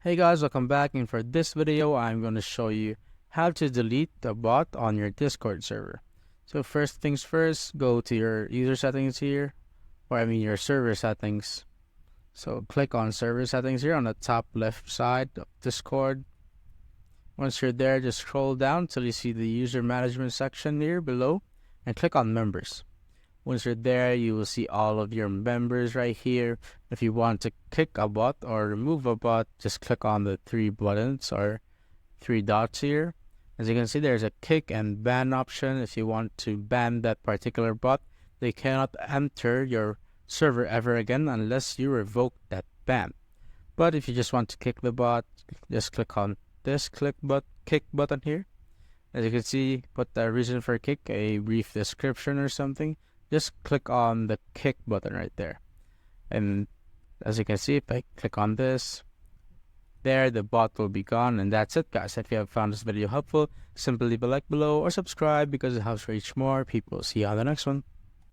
Hey guys, welcome back, and for this video I'm going to show you how to delete the bot on your Discord server. So first things first, go to your user settings here, or your server settings. So click on server settings here on the top left side of Discord. Once you're there, just scroll down till you see the user management section here below and click on members. Once you're there, you will see all of your members right here. If you want to kick a bot or remove a bot, just click on the three buttons or three dots here. As you can see, there's a kick and ban option. If you want to ban that particular bot, they cannot enter your server ever again unless you revoke that ban. But if you just want to kick the bot, just click on this kick button here. As you can see, put the reason for kick, a brief description or something. Just click on the kick button right there. And as you can see, if I click on this, there the bot will be gone. And that's it, guys. If you have found this video helpful, simply leave a like below or subscribe because it helps reach more people. See you on the next one.